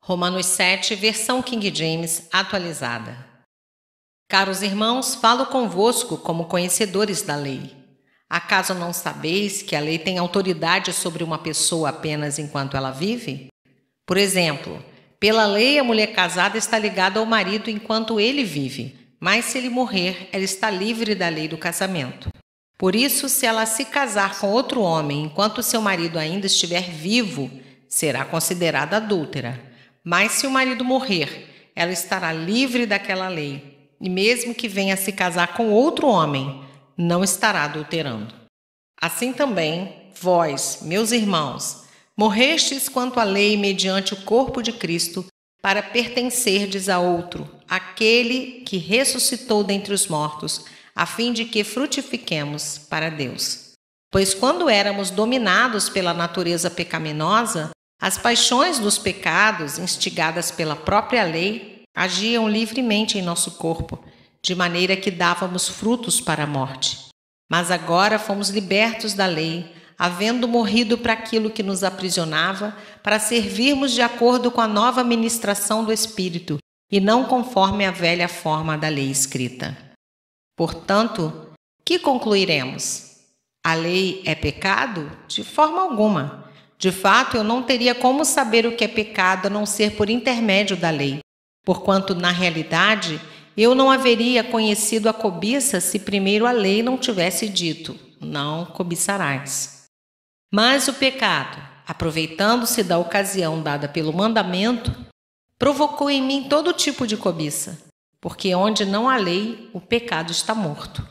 Romanos 7, versão King James atualizada. Caros irmãos, falo convosco como conhecedores da lei. Acaso não sabeis que a lei tem autoridade sobre uma pessoa apenas enquanto ela vive? Por exemplo, pela lei a mulher casada está ligada ao marido enquanto ele vive, mas se ele morrer, ela está livre da lei do casamento. Por isso, se ela se casar com outro homem enquanto seu marido ainda estiver vivo, será considerada adúltera. Mas se o marido morrer, ela estará livre daquela lei, e mesmo que venha se casar com outro homem, não estará adulterando. Assim também, vós, meus irmãos, morrestes quanto à lei mediante o corpo de Cristo, para pertencerdes a outro, aquele que ressuscitou dentre os mortos, a fim de que frutifiquemos para Deus. Pois quando éramos dominados pela natureza pecaminosa, as paixões dos pecados, instigadas pela própria lei, agiam livremente em nosso corpo, de maneira que dávamos frutos para a morte. Mas agora fomos libertos da lei, havendo morrido para aquilo que nos aprisionava, para servirmos de acordo com a nova ministração do Espírito, e não conforme a velha forma da lei escrita. Portanto, que concluiremos? A lei é pecado? De forma alguma. De fato, eu não teria como saber o que é pecado a não ser por intermédio da lei, porquanto, na realidade, eu não haveria conhecido a cobiça se primeiro a lei não tivesse dito, não cobiçarás. Mas o pecado, aproveitando-se da ocasião dada pelo mandamento, provocou em mim todo tipo de cobiça, porque onde não há lei, o pecado está morto.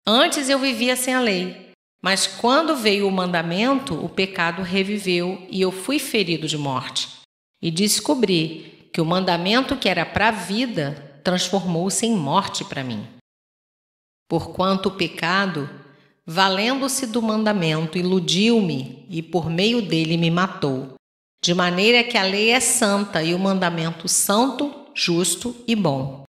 Antes eu vivia sem a lei, mas quando veio o mandamento, o pecado reviveu e eu fui ferido de morte. E descobri que o mandamento que era para a vida transformou-se em morte para mim. Porquanto o pecado, valendo-se do mandamento, iludiu-me e por meio dele me matou. De maneira que a lei é santa e o mandamento santo, justo e bom.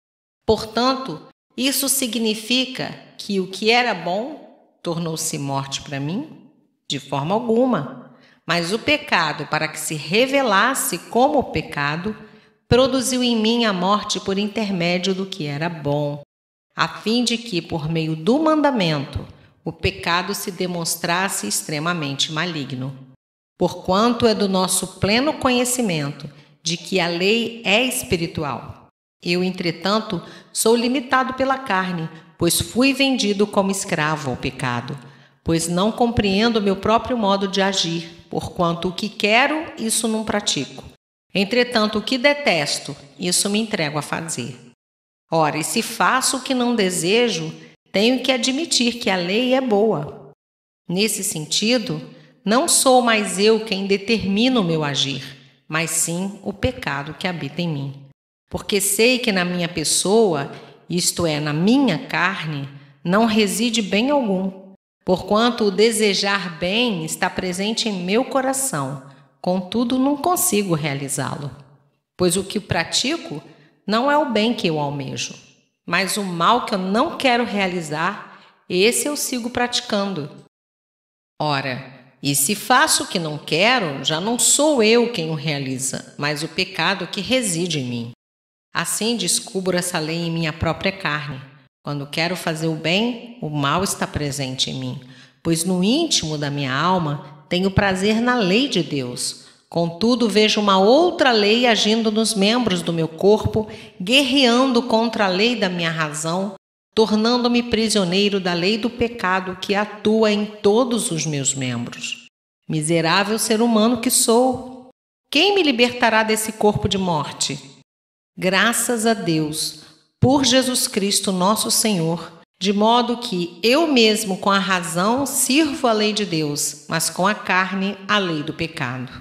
Portanto, isso significa que o que era bom tornou-se morte para mim? De forma alguma. Mas o pecado, para que se revelasse como pecado, produziu em mim a morte por intermédio do que era bom, a fim de que, por meio do mandamento, o pecado se demonstrasse extremamente maligno. Porquanto é do nosso pleno conhecimento de que a lei é espiritual. Eu, entretanto, sou limitado pela carne, pois fui vendido como escravo ao pecado, pois não compreendo meu próprio modo de agir, porquanto o que quero, isso não pratico. Entretanto, o que detesto, isso me entrego a fazer. Ora, e se faço o que não desejo, tenho que admitir que a lei é boa. Nesse sentido, não sou mais eu quem determina o meu agir, mas sim o pecado que habita em mim. Porque sei que na minha pessoa, isto é, na minha carne, não reside bem algum, porquanto o desejar bem está presente em meu coração, contudo não consigo realizá-lo. Pois o que pratico não é o bem que eu almejo, mas o mal que eu não quero realizar, esse eu sigo praticando. Ora, e se faço o que não quero, já não sou eu quem o realiza, mas o pecado que reside em mim. Assim descubro essa lei em minha própria carne. Quando quero fazer o bem, o mal está presente em mim, pois no íntimo da minha alma tenho prazer na lei de Deus. Contudo, vejo uma outra lei agindo nos membros do meu corpo, guerreando contra a lei da minha razão, tornando-me prisioneiro da lei do pecado que atua em todos os meus membros. Miserável ser humano que sou! Quem me libertará desse corpo de morte? Graças a Deus, por Jesus Cristo nosso Senhor, de modo que eu mesmo com a razão sirvo a lei de Deus, mas com a carne a lei do pecado.